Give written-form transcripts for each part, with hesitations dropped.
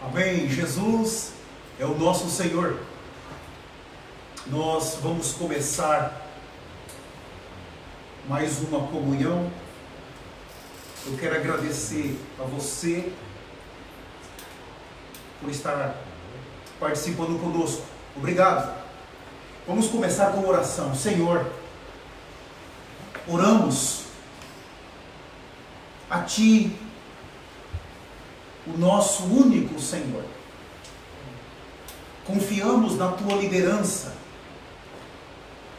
Amém. Jesus é o nosso Senhor. Nós vamos começar mais uma comunhão. Eu quero agradecer a você por estar participando conosco. Obrigado. Vamos começar com oração. Senhor, oramos a Ti, o nosso único Senhor. Confiamos na Tua liderança.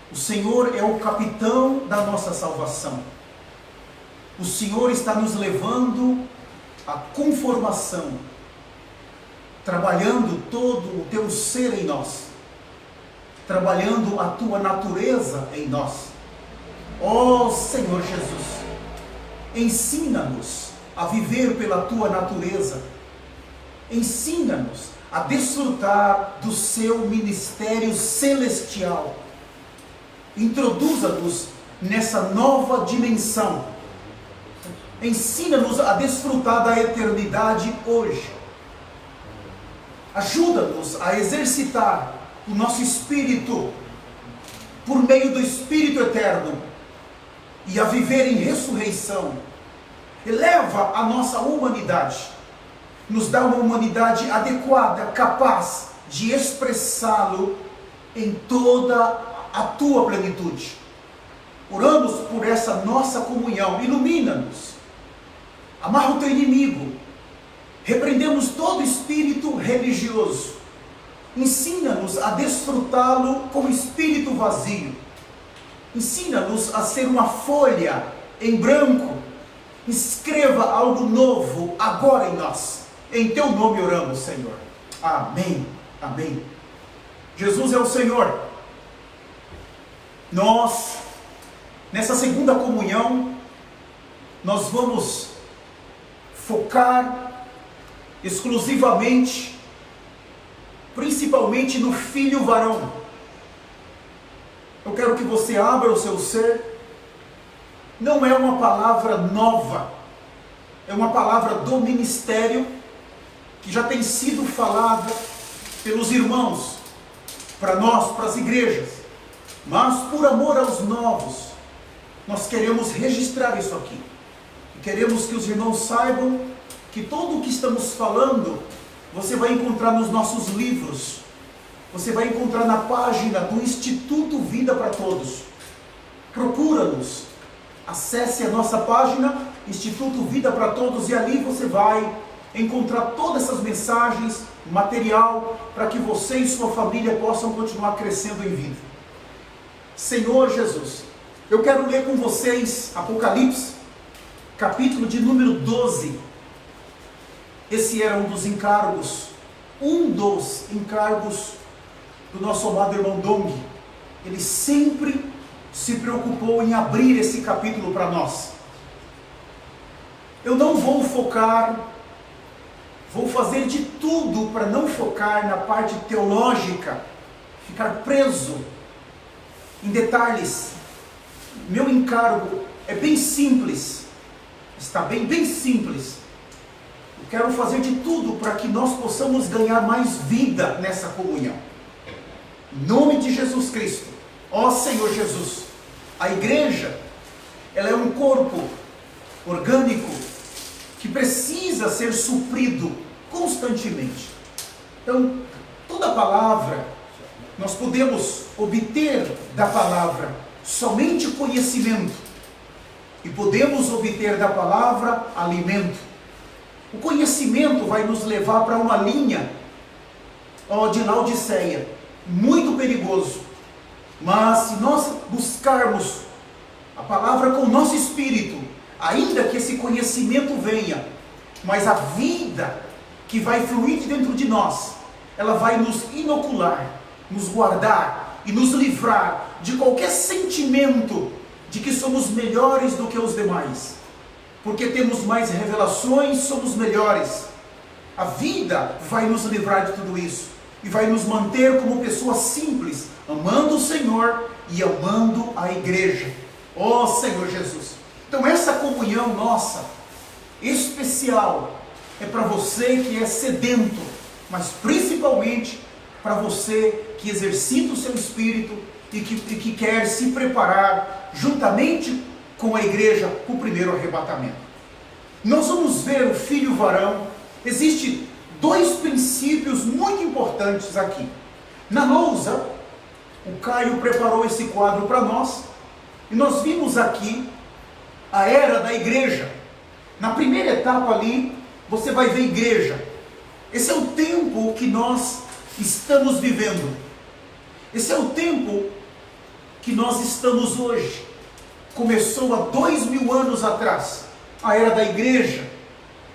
O Senhor é o capitão da nossa salvação. O Senhor está nos levando à conformação, trabalhando todo o Teu ser em nós, trabalhando a Tua natureza em nós. Ó Senhor Jesus, ensina-nos a viver pela Tua natureza. Ensina-nos a desfrutar do Seu ministério celestial. Introduza-nos nessa nova dimensão. Ensina-nos a desfrutar da eternidade hoje. Ajuda-nos a exercitar o nosso espírito por meio do Espírito Eterno e a viver em ressurreição. Eleva a nossa humanidade. Nos dá uma humanidade adequada, capaz de expressá-lo em toda a Tua plenitude. Oramos por essa nossa comunhão. Ilumina-nos. Amarra o Teu inimigo. Repreendemos todo espírito religioso. Ensina-nos a desfrutá-lo com espírito vazio. Ensina-nos a ser uma folha em branco. Escreva algo novo agora em nós. Em Teu nome oramos, Senhor. Amém. Amém. Jesus é o Senhor. Nós, nessa segunda comunhão, nós vamos focar exclusivamente, principalmente no filho varão. Eu quero que você abra o seu ser. Não é uma palavra nova, é uma palavra do ministério que já tem sido falada pelos irmãos, para nós, para as igrejas. Mas por amor aos novos, nós queremos registrar isso aqui. Queremos que os irmãos saibam que tudo o que estamos falando, você vai encontrar nos nossos livros. Você vai encontrar na página do Instituto Vida para Todos. Procura-nos. Acesse a nossa página, Instituto Vida para Todos, e ali você vai encontrar todas essas mensagens, material, para que você e sua família possam continuar crescendo em vida. Senhor Jesus, eu quero ler com vocês Apocalipse, capítulo de número 12. Esse era um dos encargos do nosso amado irmão Dong. Ele sempre se preocupou em abrir esse capítulo para nós. Eu não vou focar, vou fazer de tudo para não focar na parte teológica, ficar preso em detalhes. Meu encargo é bem simples, está bem simples. Eu quero fazer de tudo para que nós possamos ganhar mais vida nessa comunhão. Em nome de Jesus Cristo. Ó Senhor Jesus, a igreja, ela é um corpo orgânico que precisa ser suprido constantemente. Então, toda palavra, nós podemos obter da palavra somente conhecimento, e podemos obter da palavra alimento. O conhecimento vai nos levar para uma linha de Laodiceia, muito perigoso. Mas se nós buscarmos a palavra com o nosso espírito, ainda que esse conhecimento venha, mas a vida que vai fluir de dentro de nós, ela vai nos inocular, nos guardar e nos livrar de qualquer sentimento de que somos melhores do que os demais, porque temos mais revelações, somos melhores. A vida vai nos livrar de tudo isso e vai nos manter como pessoas simples, amando o Senhor e amando a igreja. Ó Senhor Jesus. Então essa comunhão nossa, especial, é para você que é sedento, mas principalmente para você que exercita o seu espírito e que quer se preparar juntamente com a igreja para o primeiro arrebatamento. Nós vamos ver o filho varão. Existem dois princípios muito importantes aqui. Na lousa, o Caio preparou esse quadro para nós, e nós vimos aqui a era da igreja. Na primeira etapa ali, você vai ver igreja. Esse é o tempo que nós estamos vivendo. Esse é o tempo que nós estamos hoje. Começou há 2000 anos atrás, a era da igreja,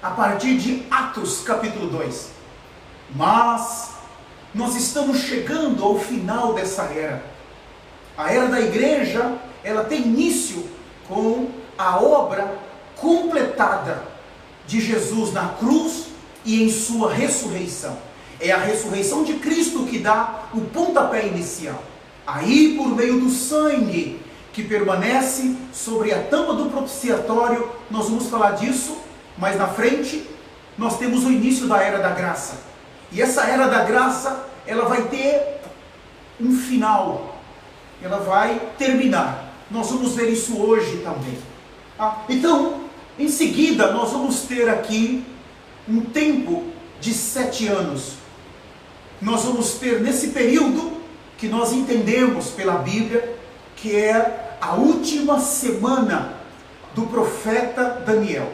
a partir de Atos capítulo 2. Mas nós estamos chegando ao final dessa era. A era da igreja, ela tem início com a obra completada de Jesus na cruz e em sua ressurreição. É a ressurreição de Cristo que dá o pontapé inicial. Aí, por meio do sangue que permanece sobre a tampa do propiciatório, nós vamos falar disso mais na frente. Nós temos o início da era da graça. E essa era da graça, ela vai ter um final. Ela vai terminar. Nós vamos ver isso hoje também. Então, em seguida, nós vamos ter aqui um tempo de 7 anos. Nós vamos ter nesse período que nós entendemos pela Bíblia, que é a última semana do profeta Daniel.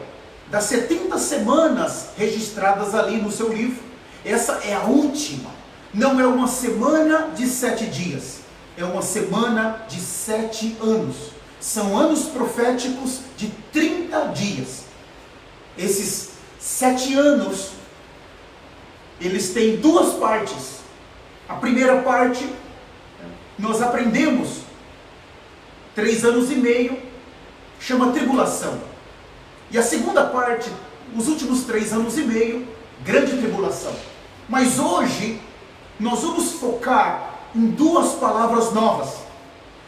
Das 70 semanas registradas ali no seu livro, essa é a última. Não é uma semana de 7 dias, é uma semana de 7 anos. São anos proféticos de 30 dias. Esses 7 anos, eles têm duas partes. A primeira parte, nós aprendemos, 3 anos e meio, chama tribulação. E a segunda parte, os últimos 3 anos e meio, grande tribulação. Mas hoje, nós vamos focar em duas palavras novas.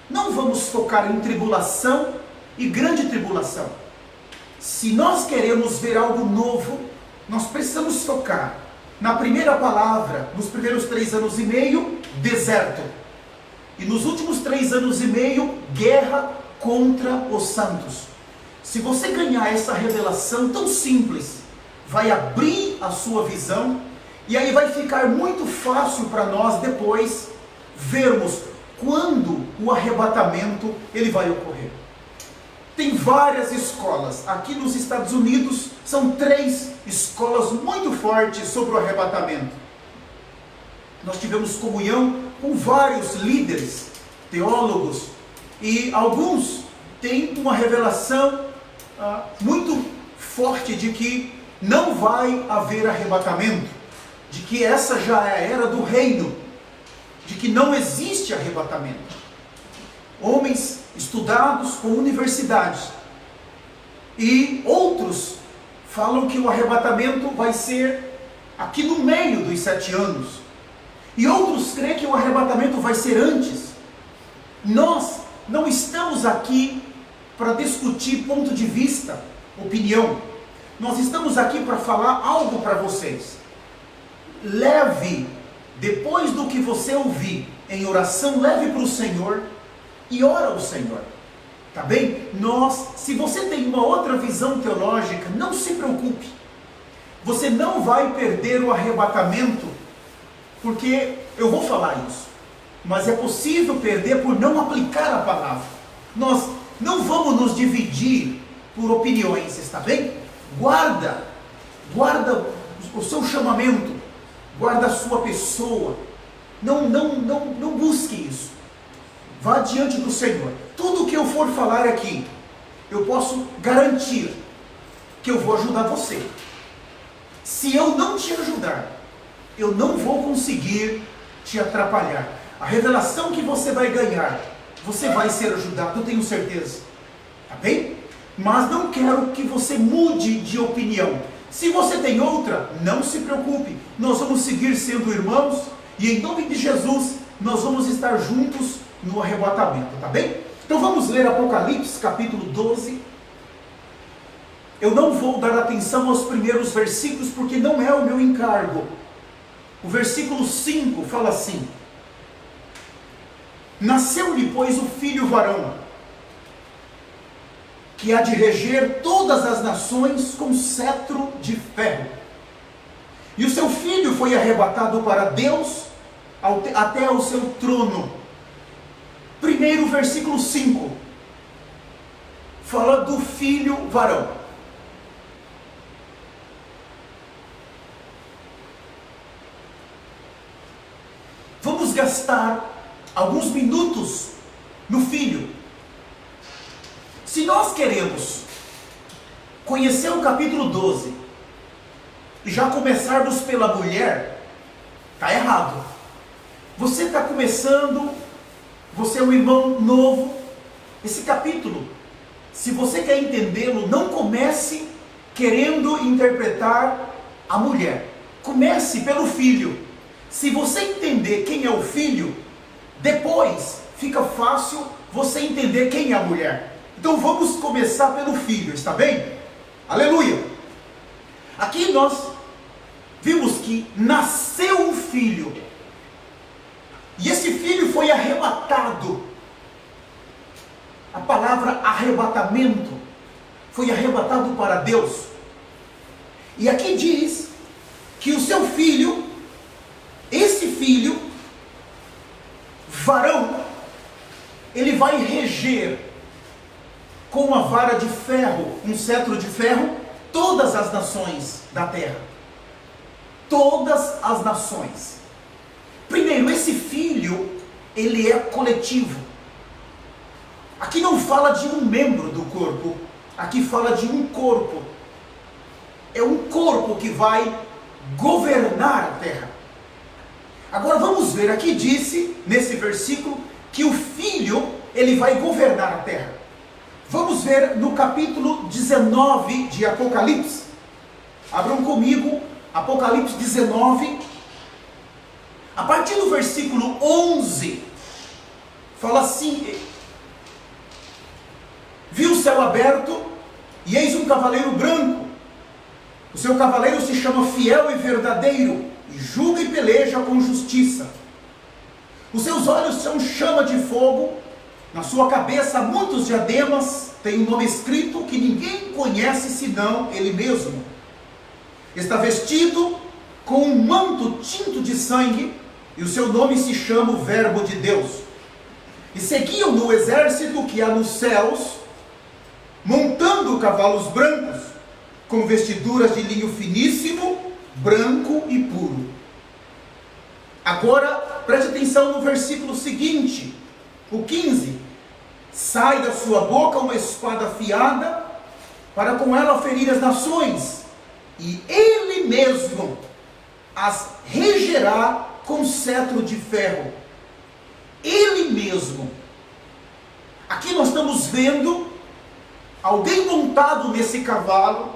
Não vamos focar em tribulação e grande tribulação. Se nós queremos ver algo novo, nós precisamos focar na primeira palavra, nos primeiros 3 anos e meio, deserto. E nos últimos 3 anos e meio, guerra contra os santos. Se você ganhar essa revelação tão simples, vai abrir a sua visão, e aí vai ficar muito fácil para nós depois vermos quando o arrebatamento ele vai ocorrer. Tem várias escolas. Aqui nos Estados Unidos são 3 escolas muito fortes sobre o arrebatamento. Nós tivemos comunhão com vários líderes, teólogos, e alguns têm uma revelação muito forte de que não vai haver arrebatamento, de que essa já é a era do reino, de que não existe arrebatamento. Homens estudados com universidades, e outros falam que o arrebatamento vai ser aqui no meio dos 7 anos, e outros creem que o arrebatamento vai ser antes. Nós não estamos aqui para discutir ponto de vista, opinião. Nós estamos aqui para falar algo para vocês. Leve, depois do que você ouvir em oração, leve para o Senhor e ora ao Senhor. Tá bem? Se você tem uma outra visão teológica, não se preocupe. Você não vai perder o arrebatamento, porque eu vou falar isso. Mas é possível perder por não aplicar a palavra. Nós não vamos nos dividir por opiniões, está bem? Guarda o seu chamamento, guarda a sua pessoa. Não busque isso. Vá diante do Senhor. Tudo que eu for falar aqui, eu posso garantir que eu vou ajudar você. Se eu não te ajudar, eu não vou conseguir te atrapalhar. A revelação que você vai ganhar, você vai ser ajudado, eu tenho certeza. Tá bem? Mas não quero que você mude de opinião. Se você tem outra, não se preocupe. Nós vamos seguir sendo irmãos, e em nome de Jesus, nós vamos estar juntos no arrebatamento, tá bem? Então vamos ler Apocalipse capítulo 12. eu não vou dar atenção aos primeiros versículos, porque não é o meu encargo. O versículo 5 fala assim: nasceu-lhe, pois, o filho varão, que há de reger todas as nações com cetro de ferro. E o seu filho foi arrebatado para Deus até ao seu trono. Primeiro, versículo 5, fala do filho varão. Vamos gastar alguns minutos no filho. Se nós queremos conhecer o capítulo 12 e já começarmos pela mulher, está errado. Você está começando, você é um irmão novo. Esse capítulo, se você quer entendê-lo, não comece querendo interpretar a mulher. Comece pelo filho. Se você entender quem é o filho, depois fica fácil você entender quem é a mulher. Então vamos começar pelo filho, está bem? Aleluia! Aqui nós vimos que nasceu um filho. E esse filho foi arrebatado. A palavra arrebatamento foi arrebatado para Deus. E aqui diz que o seu filho, esse filho, varão, ele vai reger com uma vara de ferro, um cetro de ferro, todas as nações da terra. Todas as nações. Primeiro, esse filho, ele é coletivo. Aqui não fala de um membro do corpo, aqui fala de um corpo. É um corpo que vai governar a terra. Agora vamos ver, aqui disse, nesse versículo, que o filho, ele vai governar a terra. Vamos ver no capítulo 19 de Apocalipse. Abram comigo, Apocalipse 19. A partir do versículo 11, fala assim: vi o céu aberto, e eis um cavaleiro branco. O seu cavaleiro se chama Fiel e Verdadeiro, e julga e peleja com justiça. Os seus olhos são chama de fogo, na sua cabeça há muitos diademas, tem um nome escrito que ninguém conhece senão ele mesmo. Está vestido com um manto tinto de sangue, e o seu nome se chama o Verbo de Deus. E seguiam-no o exército que há nos céus, montando cavalos brancos, com vestiduras de linho finíssimo, branco e puro. Agora, preste atenção no versículo seguinte, o 15. Sai da sua boca uma espada afiada, para com ela ferir as nações, e ele mesmo as regerá com cetro de ferro. Ele mesmo. Aqui nós estamos vendo alguém montado nesse cavalo,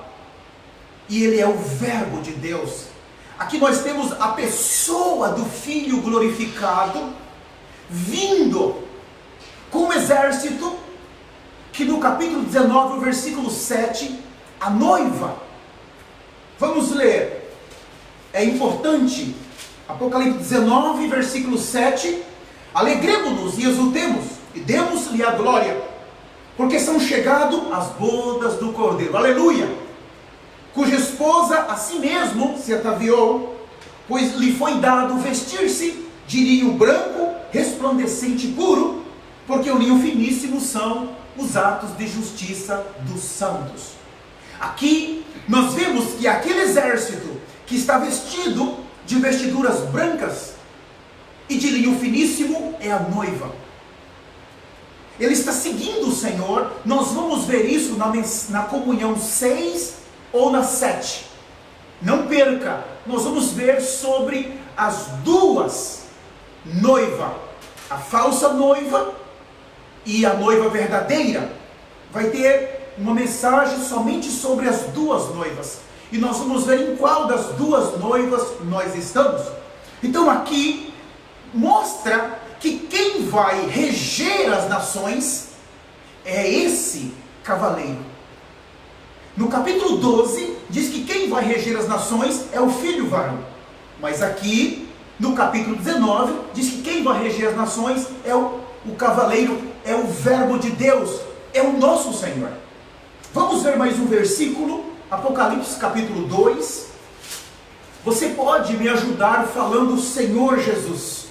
e ele é o Verbo de Deus. Aqui nós temos a pessoa do Filho glorificado, vindo com um exército, que no capítulo 19, o versículo 7, a noiva. Vamos ler, é importante, Apocalipse 19, versículo 7, alegremo-nos e exultemos, e demos-lhe a glória, porque são chegadas as bodas do Cordeiro, aleluia, cuja esposa a si mesmo se ataviou, pois lhe foi dado vestir-se de linho branco, resplandecente e puro, porque o linho finíssimo são os atos de justiça dos santos. Aqui nós vemos que aquele exército que está vestido de vestiduras brancas e de linho finíssimo é a noiva. Ele está seguindo o Senhor. Nós vamos ver isso na comunhão 6 ou na 7. Não perca, nós vamos ver sobre as duas noivas, a falsa noiva e a noiva verdadeira. Vai ter uma mensagem somente sobre as duas noivas, e nós vamos ver em qual das duas noivas nós estamos. Então aqui mostra que quem vai reger as nações é esse cavaleiro. No capítulo 12, diz que quem vai reger as nações é o filho varão. Mas aqui, no capítulo 19, diz que quem vai reger as nações é o cavaleiro, é o verbo de Deus, é o nosso Senhor. Vamos ver mais um versículo, Apocalipse capítulo 2. Você pode me ajudar falando Senhor Jesus.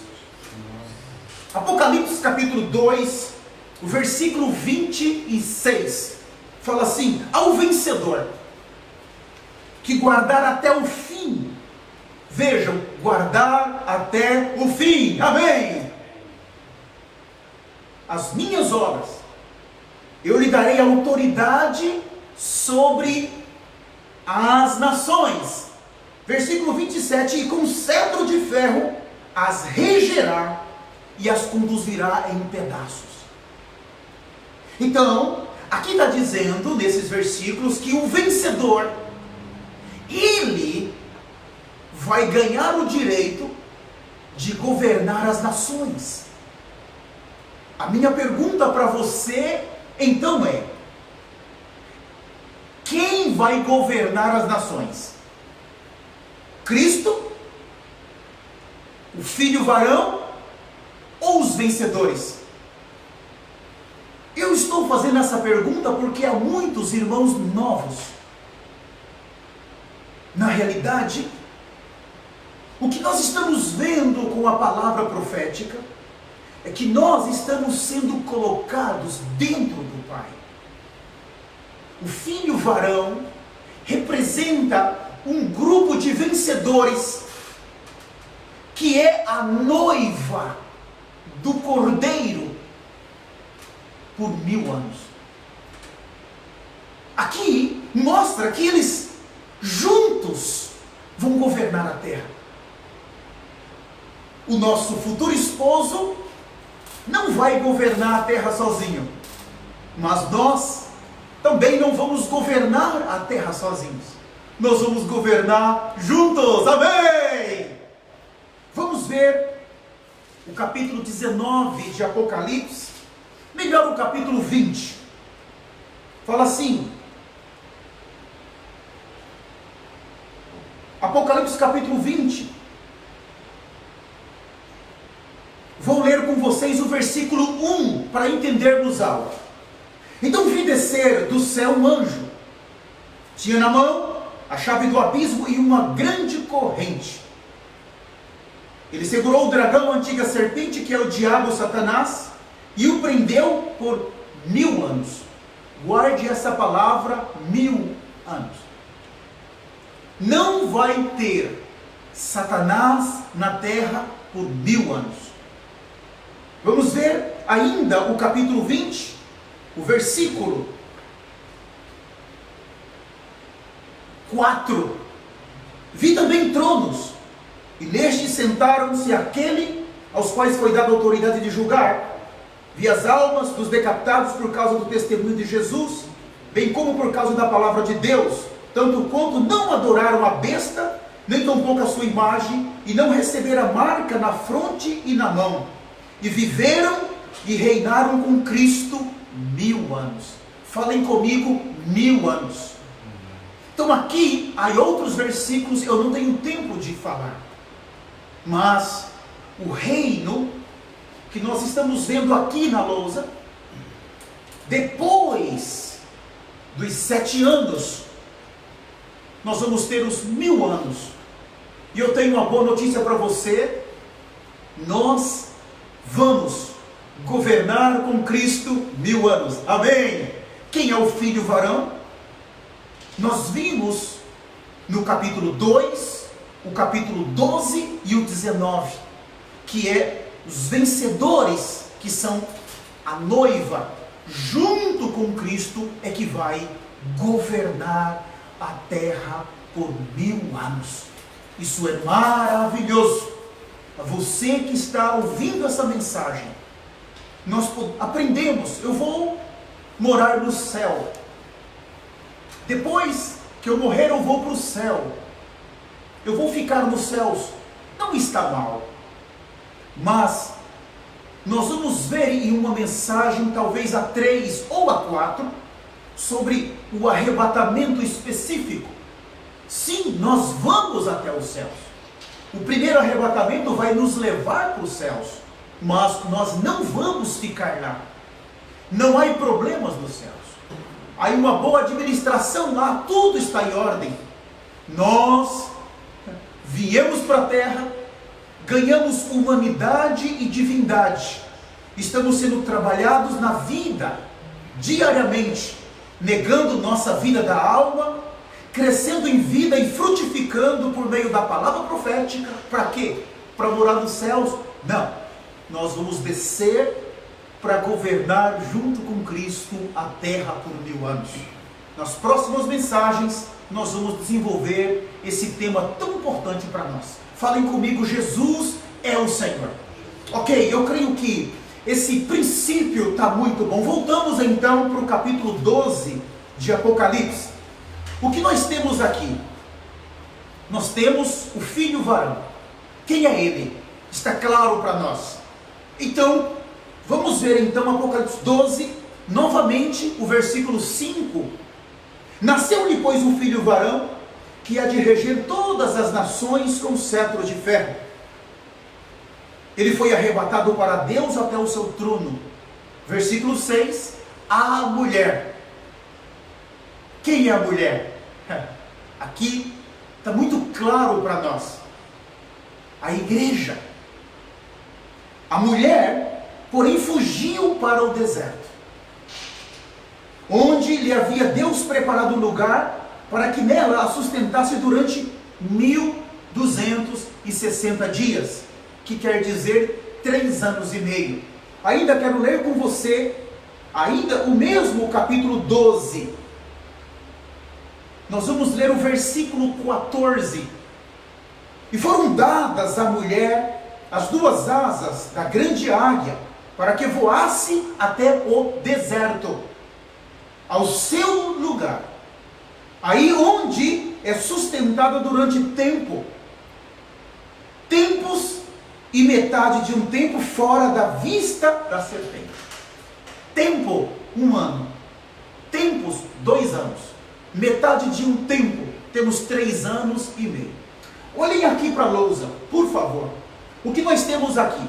Apocalipse capítulo 2, o versículo 26. Fala assim: ao vencedor, que guardar até o fim. Vejam, guardar até o fim. Amém. As minhas obras, eu lhe darei autoridade sobre as nações. Versículo 27, e com cetro de ferro as regerá e as conduzirá em pedaços. Então, aqui está dizendo, nesses versículos, que o vencedor, ele vai ganhar o direito de governar as nações. A minha pergunta para você, então, é: quem vai governar as nações? Cristo? O filho varão? Ou os vencedores? Eu estou fazendo essa pergunta porque há muitos irmãos novos. Na realidade, o que nós estamos vendo com a palavra profética é que nós estamos sendo colocados dentro do Pai. O filho varão representa um grupo de vencedores que é a noiva do Cordeiro por 1000 anos. Aqui mostra que eles juntos vão governar a terra. O nosso futuro esposo não vai governar a terra sozinho, mas nós também não vamos governar a terra sozinhos. Nós vamos governar juntos. Amém! Vamos ver o capítulo 19 de Apocalipse. Melhor o capítulo 20. Fala assim. Apocalipse capítulo 20. Vou ler com vocês o versículo 1 para entendermos algo. Então vi descer do céu um anjo. Tinha na mão a chave do abismo e uma grande corrente. Ele segurou o dragão, a antiga serpente, que é o diabo, Satanás, e o prendeu por 1000 anos. Guarde essa palavra, 1000 anos. Não vai ter Satanás na terra por 1000 anos. Vamos ver ainda o capítulo 20, o versículo 4. Vi também tronos, e nestes sentaram-se aquele aos quais foi dada a autoridade de julgar. Vi as almas dos decapitados por causa do testemunho de Jesus, bem como por causa da palavra de Deus, tanto quanto não adoraram a besta, nem tampouco a sua imagem, e não receberam a marca na fronte e na mão, e viveram e reinaram com Cristo 1000 anos. Falem comigo, 1000 anos. Então aqui há outros versículos, eu não tenho tempo de falar, mas o reino que nós estamos vendo aqui na lousa, depois dos 7 anos, nós vamos ter os 1000 anos. E eu tenho uma boa notícia para você: nós vamos governar com Cristo 1000 anos. Amém? Quem é o filho varão? Nós vimos no capítulo 2, o capítulo 12 e o 19, que é os vencedores, que são a noiva, junto com Cristo, é que vai governar a terra por 1000 anos. Isso é maravilhoso. Você que está ouvindo essa mensagem, nós aprendemos, eu vou morar no céu. Depois que eu morrer, eu vou para o céu. Eu vou ficar nos céus. Não está mal. Mas nós vamos ver em uma mensagem, talvez a 3 ou a 4, sobre o arrebatamento específico. Sim, nós vamos até os céus. O primeiro arrebatamento vai nos levar para os céus, mas nós não vamos ficar lá. Não há problemas nos céus. Há uma boa administração lá, tudo está em ordem. Nós viemos para a terra, ganhamos humanidade e divindade. Estamos sendo trabalhados na vida, diariamente, negando nossa vida da alma, crescendo em vida e frutificando por meio da palavra profética. Para quê? Para morar nos céus? Não. Nós vamos descer para governar junto com Cristo a terra por 1000 anos. Nas próximas mensagens, nós vamos desenvolver esse tema tão importante para nós. Falem comigo, Jesus é o Senhor. Ok, eu creio que esse princípio está muito bom. Voltamos então para o capítulo 12 de Apocalipse. O que nós temos aqui? Nós temos o filho varão. Quem é ele? Está claro para nós. Então, vamos ver então Apocalipse 12, novamente o versículo 5. Nasceu-lhe, pois, um filho varão, que há de reger todas as nações com cetro de ferro. Ele foi arrebatado para Deus até o seu trono. Versículo 6, a mulher. Quem é a mulher? Aqui está muito claro para nós. A igreja. A mulher, porém, fugiu para o deserto, onde lhe havia Deus preparado um lugar para que nela a sustentasse durante 1260 dias, que quer dizer 3 anos e meio. Ainda quero ler com você, ainda o mesmo capítulo 12. Nós vamos ler o versículo 14. E foram dadas à mulher as 2 asas da grande águia, para que voasse até o deserto, ao seu lugar, aí onde é sustentada durante tempos e metade de um tempo fora da vista da serpente. Tempo, 1 ano. Tempos, 2 anos. Metade de um tempo, temos 3 anos e meio. Olhem aqui para a lousa, por favor. O que nós temos aqui?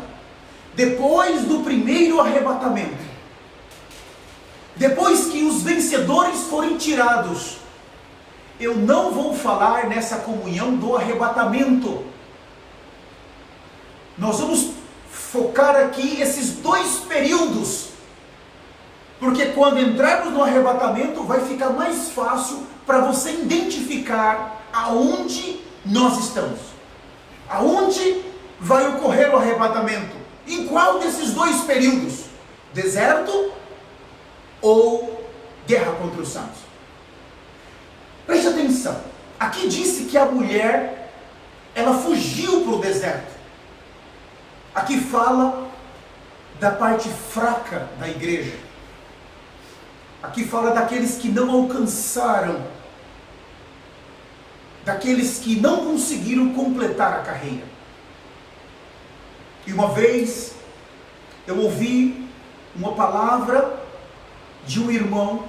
Depois do primeiro arrebatamento, depois que os vencedores forem tirados, eu não vou falar nessa comunhão do arrebatamento. Nós vamos focar aqui esses 2 períodos, porque quando entrarmos no arrebatamento, vai ficar mais fácil para você identificar aonde nós estamos, aonde vai ocorrer o arrebatamento, em qual desses 2 períodos, deserto ou guerra contra os santos. Preste atenção, aqui disse que a mulher, ela fugiu para o deserto. Aqui fala da parte fraca da igreja. Aqui fala daqueles que não alcançaram, daqueles que não conseguiram completar a carreira. E uma vez eu ouvi uma palavra de um irmão,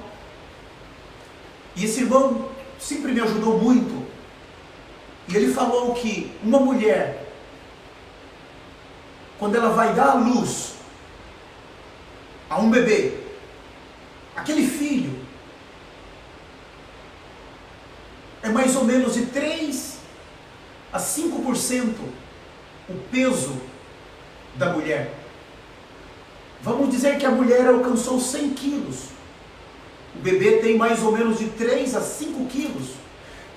e esse irmão sempre me ajudou muito, e ele falou que uma mulher, quando ela vai dar à luz a um bebê, aquele filho é mais ou menos de 3 a 5% o peso da mulher. Vamos dizer que a mulher alcançou 100 quilos. O bebê tem mais ou menos de 3 a 5 quilos.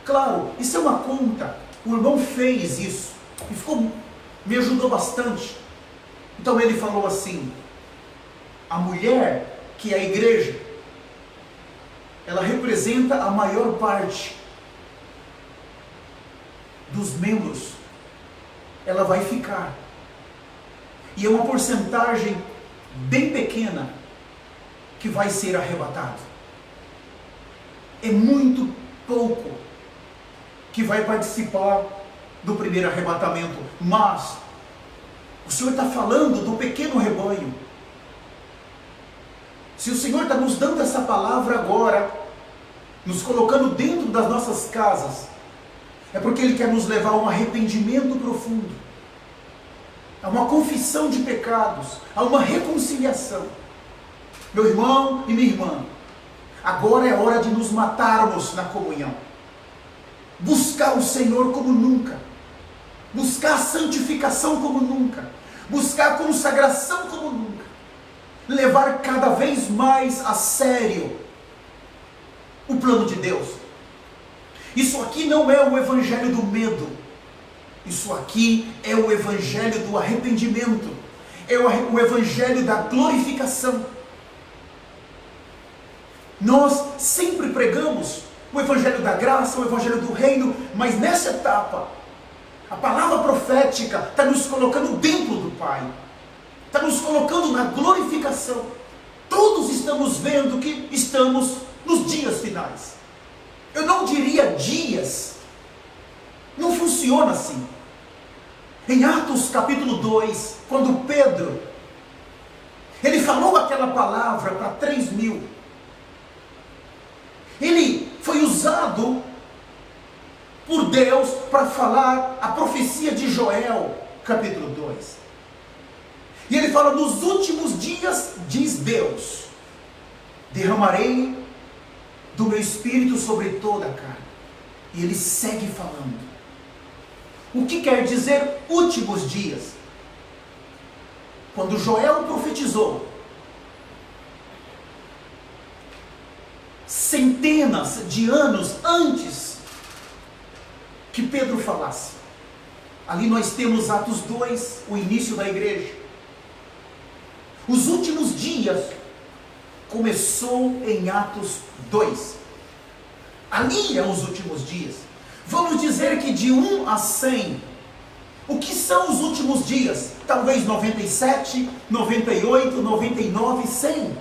Claro, isso é uma conta. O irmão fez isso e me ajudou bastante. Então ele falou assim: a mulher, que é a igreja, ela representa a maior parte dos membros. Ela vai ficar. E é uma porcentagem bem pequena que vai ser arrebatado. É muito pouco que vai participar do primeiro arrebatamento. Mas o Senhor está falando do pequeno rebanho. Se o Senhor está nos dando essa palavra agora, nos colocando dentro das nossas casas, é porque Ele quer nos levar a um arrependimento profundo, a uma confissão de pecados, a uma reconciliação. Meu irmão e minha irmã, agora é hora de nos matarmos na comunhão, buscar o Senhor como nunca, buscar a santificação como nunca, buscar a consagração como nunca, levar cada vez mais a sério o plano de Deus. Isso aqui não é o evangelho do medo, isso aqui é o evangelho do arrependimento, é o evangelho da glorificação. Nós sempre pregamos o evangelho da graça, o evangelho do reino, mas nessa etapa, a palavra profética está nos colocando dentro do Pai, está nos colocando na glorificação. Todos estamos vendo que estamos nos dias finais. Eu não diria dias, não funciona assim. Em Atos capítulo 2, quando Pedro, ele falou aquela palavra para 3.000, ele foi usado por Deus para falar a profecia de Joel, capítulo 2. E ele fala: nos últimos dias, diz Deus, derramarei do meu espírito sobre toda a carne. E ele segue falando. O que quer dizer últimos dias? Quando Joel profetizou, centenas de anos antes que Pedro falasse. Ali nós temos Atos 2, o início da igreja. Os últimos dias começou em Atos 2. Ali é os últimos dias. Vamos dizer que de 1 a 100, o que são os últimos dias? Talvez 97, 98, 99, 100.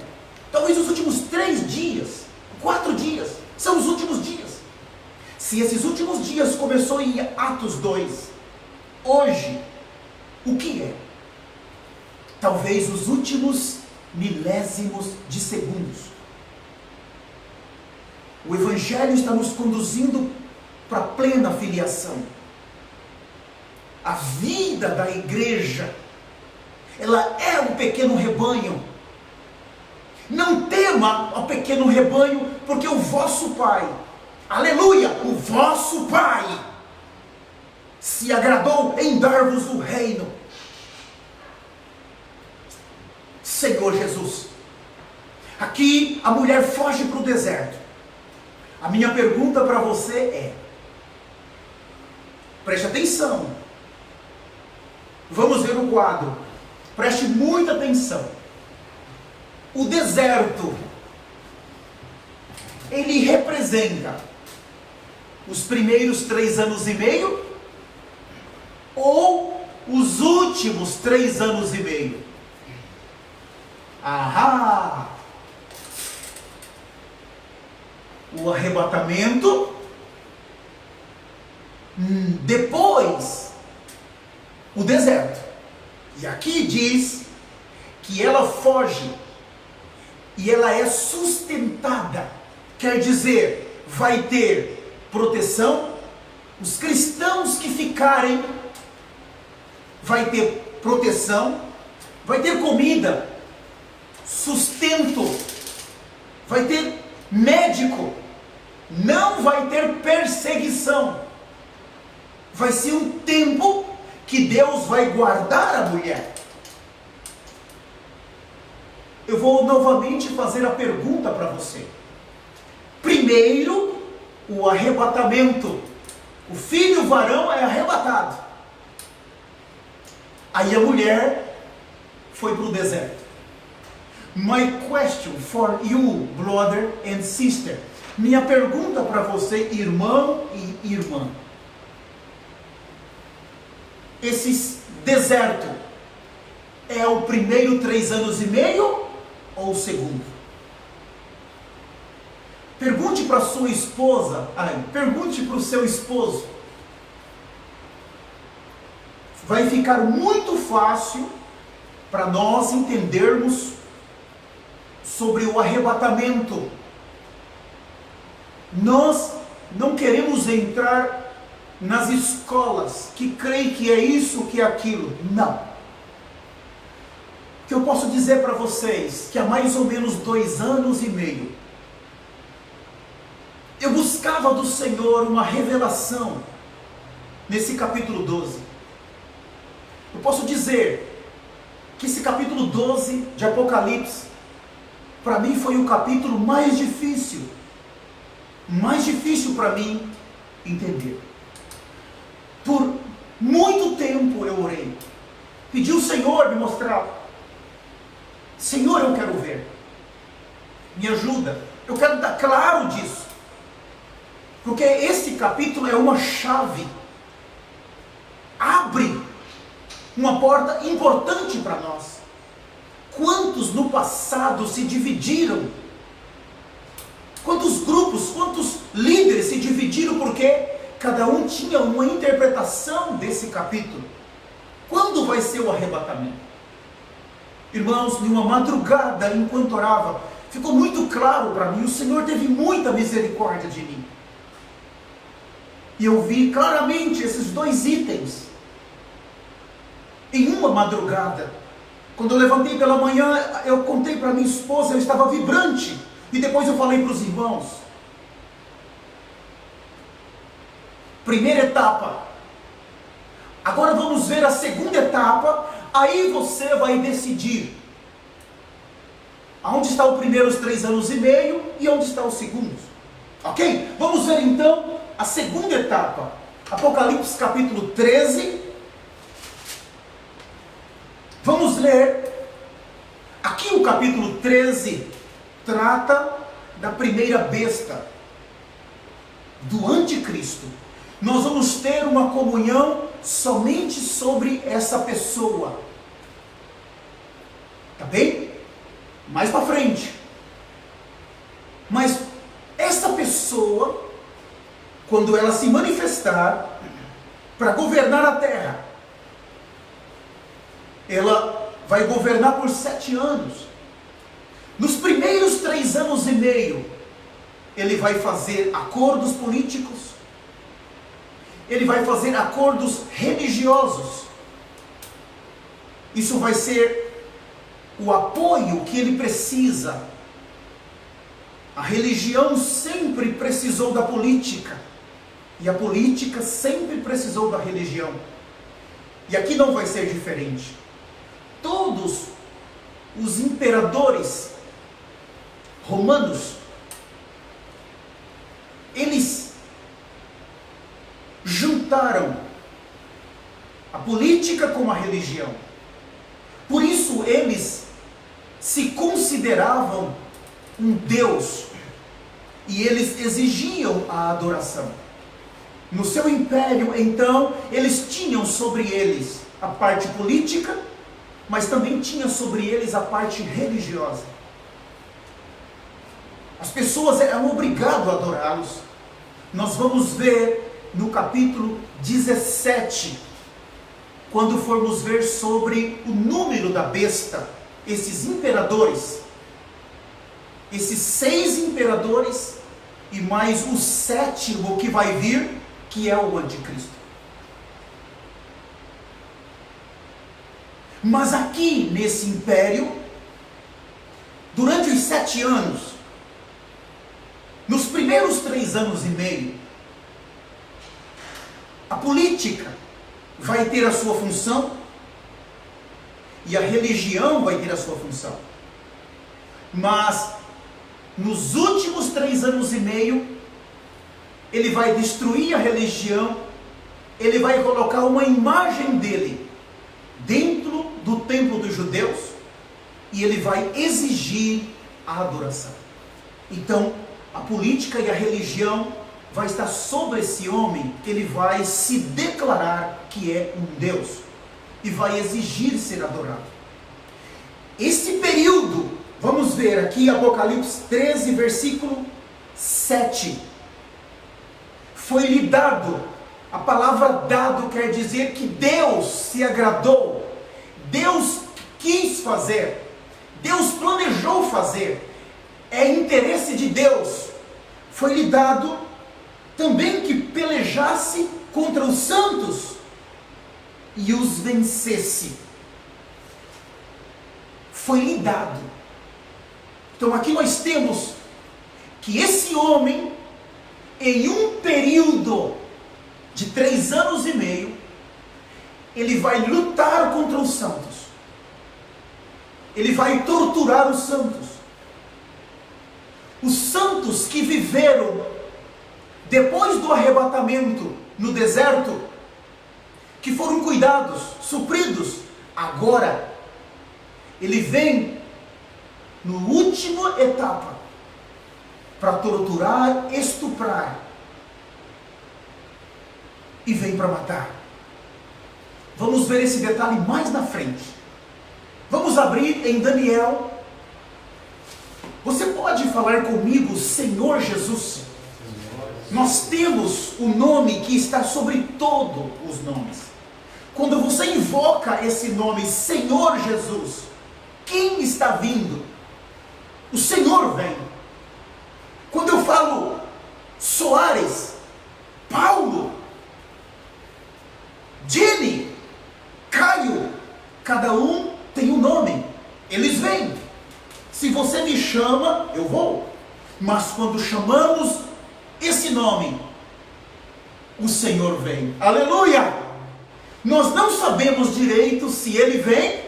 Talvez os últimos 3 dias, 4 dias, são os últimos dias. Se esses últimos dias começou em Atos 2, hoje, o que é? Talvez os últimos milésimos de segundos. O Evangelho está nos conduzindo para a plena filiação. A vida da igreja, ela é um pequeno rebanho. Não tema ao pequeno rebanho, porque o vosso Pai, aleluia, o vosso Pai, se agradou em dar-vos o reino. Senhor Jesus, aqui a mulher foge para o deserto. A minha pergunta para você é, preste atenção, vamos ver o quadro, preste muita atenção. O deserto, ele representa os primeiros 3 anos e meio ou os últimos 3 anos e meio? Ahá! O arrebatamento, depois o deserto. E aqui diz que ela foge e ela é sustentada, quer dizer, vai ter proteção. Os cristãos que ficarem, vai ter proteção, vai ter comida, sustento, vai ter médico, não vai ter perseguição. Vai ser um tempo que Deus vai guardar a mulher. Eu vou novamente fazer a pergunta para você. Primeiro, o arrebatamento. O filho varão é arrebatado. Aí a mulher foi para o deserto. My question for you, brother and sister. Minha pergunta para você, irmão e irmã. Esse deserto é o primeiro 3 anos e meio ou o segundo? Pergunte para sua esposa, pergunte para o seu esposo. Vai ficar muito fácil para nós entendermos sobre o arrebatamento. Nós não queremos entrar nas escolas que creem que é isso, que é aquilo. Não. O que eu posso dizer para vocês, que há mais ou menos 2 anos e meio, eu buscava do Senhor uma revelação nesse capítulo 12. Eu posso dizer que esse capítulo 12 de Apocalipse, para mim foi o capítulo mais difícil para mim entender. Por muito tempo eu orei, pedi ao Senhor me mostrar. Senhor, eu quero ver, me ajuda, eu quero dar claro disso, porque esse capítulo é uma chave, abre uma porta importante para nós. Quantos no passado se dividiram? Quantos grupos, quantos líderes se dividiram porque cada um tinha uma interpretação desse capítulo? Quando vai ser o arrebatamento? Irmãos, numa madrugada, enquanto orava, ficou muito claro para mim, o Senhor teve muita misericórdia de mim. E eu vi claramente esses 2 itens. Em uma madrugada, quando eu levantei pela manhã, eu contei para minha esposa, eu estava vibrante. E depois eu falei para os irmãos. Primeira etapa. Agora vamos ver a segunda etapa. Aí você vai decidir aonde está o primeiro, os 3 anos e meio, e onde está os segundos. Ok? Vamos ver então a segunda etapa. Apocalipse capítulo 13. Vamos ler. Aqui o capítulo 13 trata da primeira besta, do anticristo. Nós vamos ter uma comunhão somente sobre essa pessoa. Tá bem? Mais para frente. Mas essa pessoa, quando ela se manifestar para governar a terra, ela vai governar por 7 anos. Nos primeiros 3 anos e meio, ele vai fazer acordos políticos, ele vai fazer acordos religiosos. Isso vai ser o apoio que ele precisa. A religião sempre precisou da política, e a política sempre precisou da religião. E aqui não vai ser diferente. Todos os imperadores romanos, eles juntaram a política com a religião. Por isso eles se consideravam um Deus, e eles exigiam a adoração. No seu império, então, eles tinham sobre eles a parte política, mas também tinha sobre eles a parte religiosa. As pessoas eram obrigadas a adorá-los. Nós vamos ver no capítulo 17, quando formos ver sobre o número da besta, esses imperadores, esses 6 imperadores, e mais o 7º que vai vir, que é o anticristo. Mas aqui nesse império, durante os 7 anos, nos primeiros 3 anos e meio, a política vai ter a sua função, e a religião vai ter a sua função. Mas nos últimos 3 anos e meio, ele vai destruir a religião, ele vai colocar uma imagem dele dentro do templo dos judeus, e ele vai exigir a adoração. Então, a política e a religião vai estar sobre esse homem, ele vai se declarar que é um Deus, e vai exigir ser adorado. Esse período, vamos ver aqui, Apocalipse 13, versículo 7, foi-lhe dado. A palavra dado quer dizer que Deus se agradou, Deus quis fazer, Deus planejou fazer, é interesse de Deus, foi-lhe dado também que pelejasse contra os santos e os vencesse. Foi-lhe dado. Então aqui nós temos que esse homem, em um período de 3 anos e meio, ele vai lutar contra os santos. Ele vai torturar os santos. Os santos que viveram depois do arrebatamento no deserto, que foram cuidados, supridos, agora ele vem no última etapa para torturar, estuprar e vem para matar. Vamos ver esse detalhe mais na frente. Vamos abrir em Daniel. Você pode falar comigo, Senhor Jesus? Nós temos o nome que está sobre todos os nomes. Quando você invoca esse nome, Senhor Jesus, quem está vindo? O Senhor vem. Quando eu falo Soares, Paulo, Jenny, Caio, cada um tem um nome. Eles vêm. Se você me chama, eu vou. Mas quando chamamos esse nome, o Senhor vem. Aleluia! Nós não sabemos direito se ele vem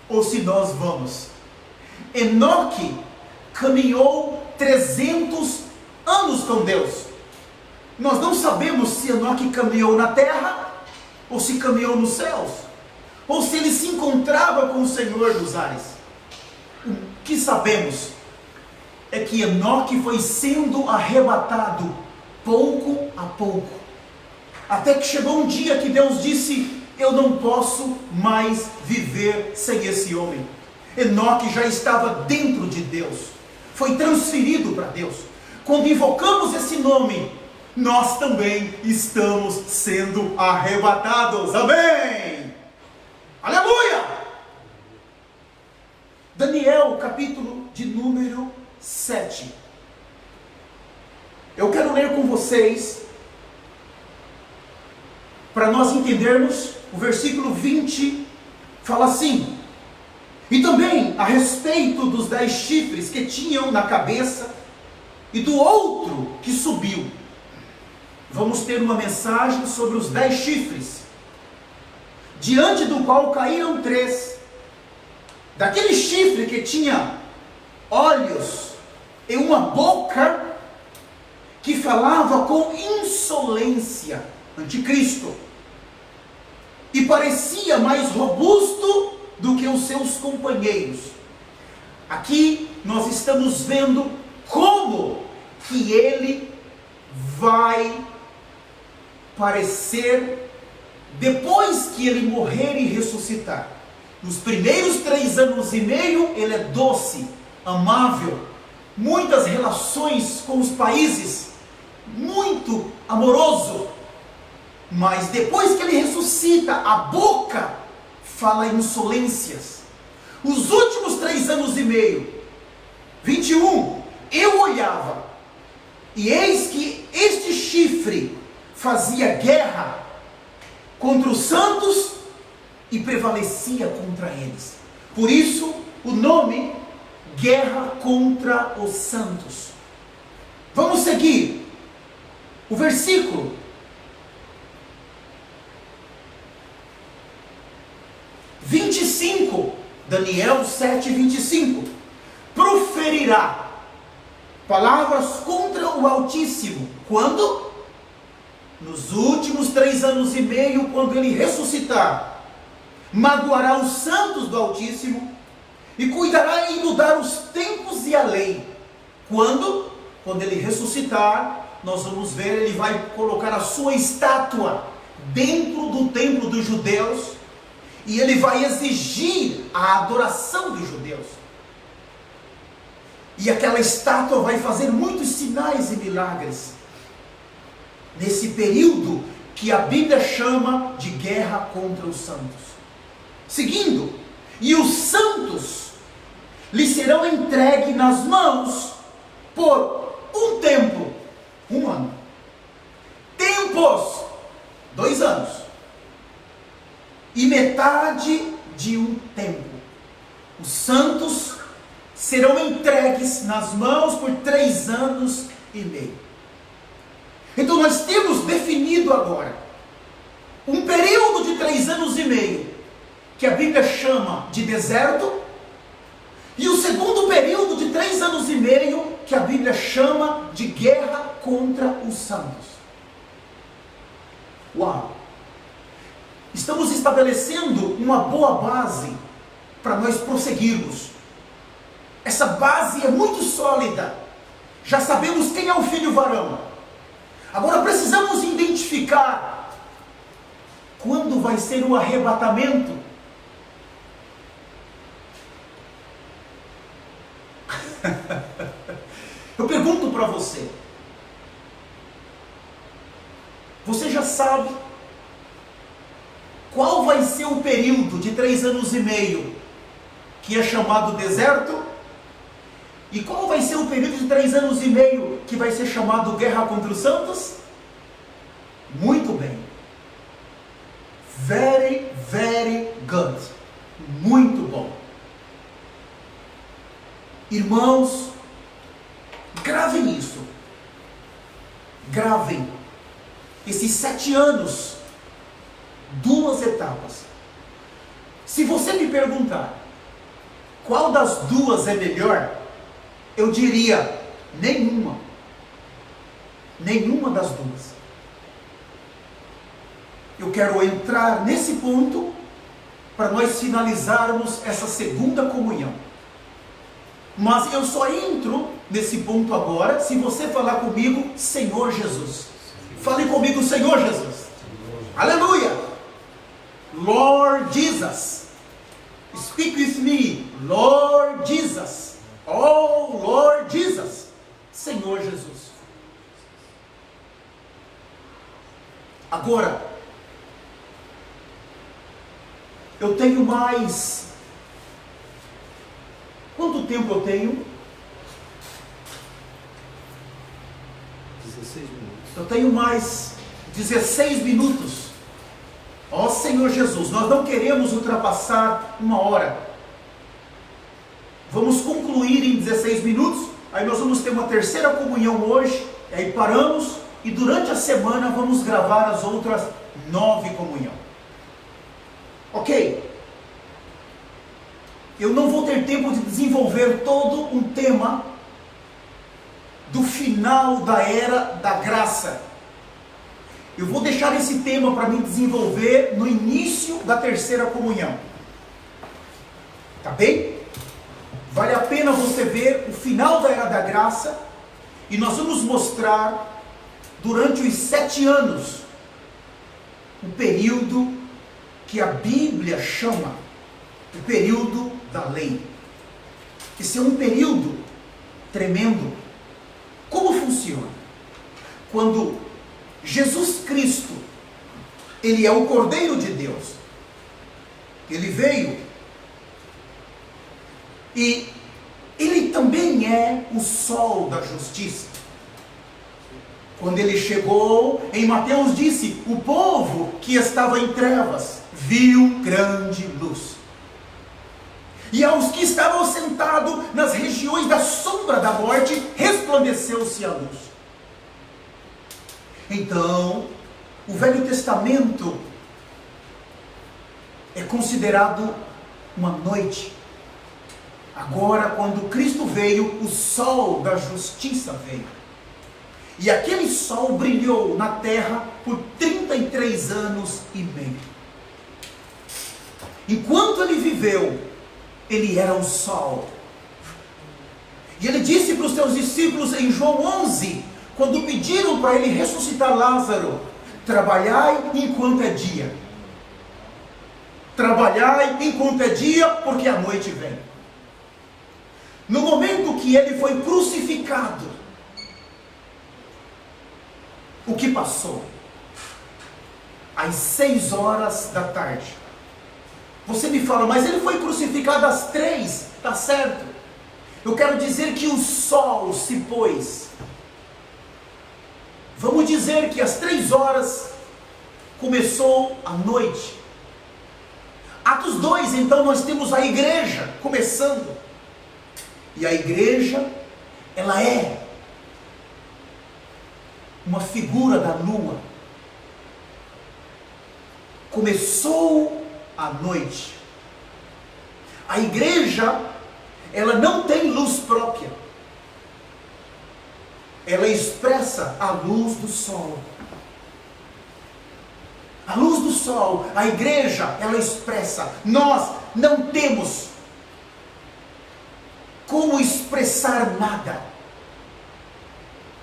ou se nós vamos. Enoque caminhou 300 anos com Deus. Nós não sabemos se Enoque caminhou na terra ou se caminhou nos céus, ou se ele se encontrava com o Senhor dos ares. O que sabemos é que Enoque foi sendo arrebatado pouco a pouco, até que chegou um dia que Deus disse: eu não posso mais viver sem esse homem. Enoque já estava dentro de Deus, foi transferido para Deus. Quando invocamos esse nome, nós também estamos sendo arrebatados. Amém! Aleluia! Daniel, capítulo de número 7. Eu quero ler com vocês, para nós entendermos. O versículo 20 fala assim: e também a respeito dos 10 chifres que tinham na cabeça e do outro que subiu. Vamos ter uma mensagem sobre os 10 chifres, diante do qual caíram 3. Daquele chifre que tinha olhos e uma boca que falava com insolência, anticristo, e parecia mais robusto do que os seus companheiros. Aqui nós estamos vendo como que ele vai parecer depois que ele morrer e ressuscitar. Nos primeiros 3 anos e meio ele é doce, amável, muitas relações com os países, muito amoroso. Mas depois que ele ressuscita, a boca fala insolências. Os últimos 3 anos e meio, 21, eu olhava, e eis que este chifre fazia guerra contra os santos e prevalecia contra eles. Por isso, o nome, guerra contra os santos. Vamos seguir o versículo 25, Daniel 7, 25. Proferirá palavras contra o Altíssimo. Quando? Nos últimos 3 anos e meio, quando ele ressuscitar. Magoará os santos do Altíssimo e cuidará em mudar os tempos e a lei. Quando? Quando ele ressuscitar, nós vamos ver, ele vai colocar a sua estátua dentro do templo dos judeus, e ele vai exigir a adoração dos judeus. E aquela estátua vai fazer muitos sinais e milagres. Nesse período que a Bíblia chama de guerra contra os santos. Seguindo, e os santos lhe serão entregues nas mãos por um tempo, 1 ano. Tempos, 2 anos. E metade de um tempo. Os santos serão entregues nas mãos por 3 anos e meio. Então nós temos definido agora um período de 3 anos e meio, que a Bíblia chama de deserto, e o segundo período de 3 anos e meio, que a Bíblia chama de guerra contra os santos. Uau! Estamos estabelecendo uma boa base para nós prosseguirmos. Essa base é muito sólida. Já sabemos quem é o filho varão. Agora precisamos identificar quando vai ser o arrebatamento. Eu pergunto para você. Você já sabe qual vai ser o período de 3 anos e meio que é chamado deserto? E qual vai ser o período de 3 anos e meio que vai ser chamado guerra contra os santos? Muito bem. Very, very good. Muito bom. Irmãos, gravem isso. Gravem. Esses 7 anos, 2 etapas. Se você me perguntar qual das 2 é melhor, eu diria nenhuma. Nenhuma das 2. Eu quero entrar nesse ponto para nós finalizarmos essa segunda comunhão. Mas eu só entro nesse ponto agora se você falar comigo, Senhor Jesus. Fale comigo, Senhor Jesus. Aleluia! Lord Jesus. Speak with me, Lord Jesus. Oh, Lord Jesus. Senhor Jesus. Agora, eu tenho mais... Quanto tempo eu tenho? 16 minutos. Eu tenho mais 16 minutos. Ó Senhor Jesus, nós não queremos ultrapassar 1 hora. Vamos concluir em 16 minutos. Aí nós vamos ter uma terceira comunhão hoje. Aí paramos e durante a semana vamos gravar as outras 9 comunhões. Ok? Eu não vou ter tempo de desenvolver todo um tema do final da era da graça. Eu vou deixar esse tema para me desenvolver no início da terceira comunhão. Tá bem? Vale a pena você ver o final da era da graça. E nós vamos mostrar, durante os 7 anos, o período que a Bíblia chama o período da lei. Esse é um período tremendo. Como funciona? Quando Jesus Cristo, Ele é o Cordeiro de Deus, Ele veio, e Ele também é o sol da justiça. Quando Ele chegou, em Mateus disse, o povo que estava em trevas, viu grande luz. E aos que estavam sentados nas regiões da sombra da morte, resplandeceu-se a luz. Então, o Velho Testamento é considerado uma noite. Agora, quando Cristo veio, o sol da justiça veio. E aquele sol brilhou na terra por 33 anos e meio. Enquanto ele viveu, ele era o sol. E ele disse para os seus discípulos em João 11, quando pediram para ele ressuscitar Lázaro, trabalhai enquanto é dia. Trabalhai enquanto é dia, porque a noite vem. No momento que ele foi crucificado, o que passou? Às 6 horas da tarde. Você me fala, mas ele foi crucificado às 3, tá certo? Eu quero dizer que o sol se pôs. Vamos dizer que às 3 horas começou a noite. Atos 2, então nós temos a igreja começando. E a igreja, ela é uma figura da lua. Começou a noite. A igreja, ela não tem luz própria. Ela expressa a luz do sol. A luz do sol, a igreja, ela expressa. Nós não temos como expressar nada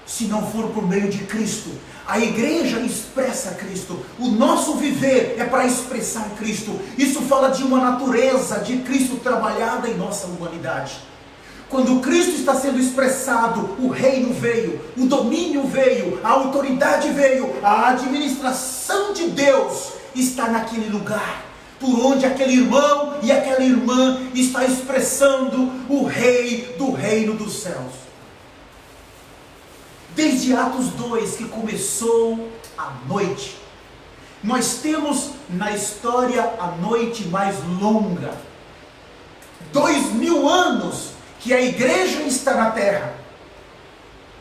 se não for por meio de Cristo. A igreja expressa Cristo. O nosso viver é para expressar Cristo. Isso fala de uma natureza de Cristo trabalhada em nossa humanidade. Quando Cristo está sendo expressado, o reino veio, o domínio veio, a autoridade veio, a administração de Deus está naquele lugar, por onde aquele irmão e aquela irmã está expressando o rei do reino dos céus. Desde Atos 2, que começou a noite, nós temos na história a noite mais longa. 2000 anos que a igreja está na terra.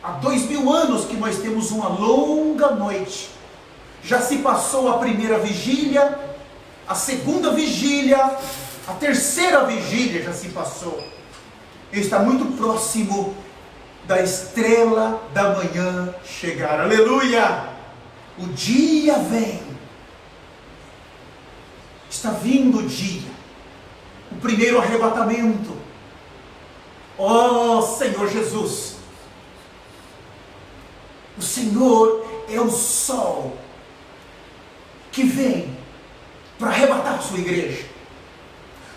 Há 2000 anos que nós temos uma longa noite. Já se passou a primeira vigília, a segunda vigília, a terceira vigília já se passou. Está muito próximo da estrela da manhã chegar. Aleluia! O dia vem. Está vindo o dia. O primeiro arrebatamento. Oh Senhor Jesus! O Senhor é o sol que vem para arrebatar a sua igreja.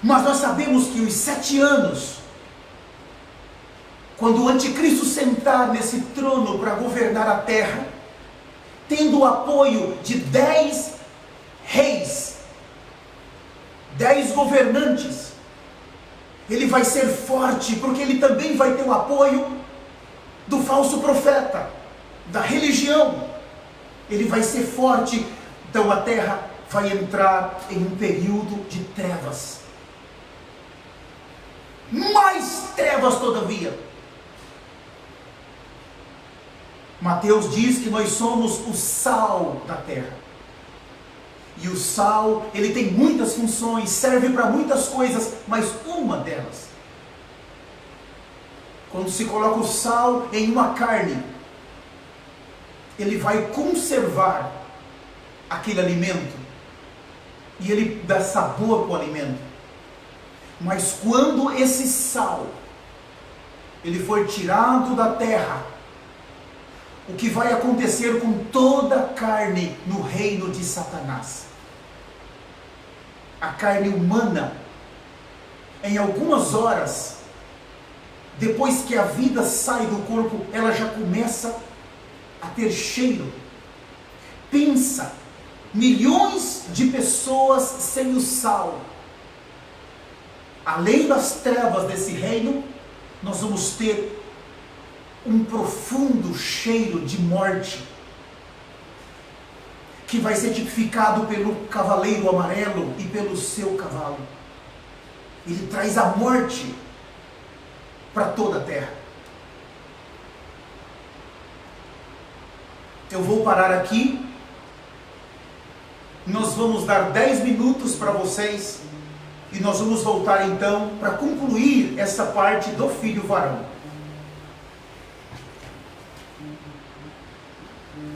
Mas nós sabemos que os 7 anos, quando o anticristo sentar nesse trono para governar a terra, tendo o apoio de 10 reis, 10 governantes, ele vai ser forte, porque ele também vai ter o apoio do falso profeta, da religião. Ele vai ser forte, então a terra vai entrar em um período de trevas. Mais trevas todavia. Mateus diz que nós somos o sal da terra. E o sal, ele tem muitas funções, serve para muitas coisas, mas uma delas, quando se coloca o sal em uma carne, ele vai conservar aquele alimento, e ele dá sabor para o alimento. Mas quando esse sal, ele for tirado da terra, o que vai acontecer com toda a carne no reino de Satanás? A carne humana, em algumas horas, depois que a vida sai do corpo, ela já começa a ter cheiro. Pensa, milhões de pessoas sem o sal. Além das trevas desse reino, nós vamos ter um profundo cheiro de morte, que vai ser tipificado pelo cavaleiro amarelo e pelo seu cavalo. Ele traz a morte para toda a terra. Eu vou parar aqui. Nós vamos dar 10 minutos para vocês, e nós vamos voltar então para concluir essa parte do filho varão.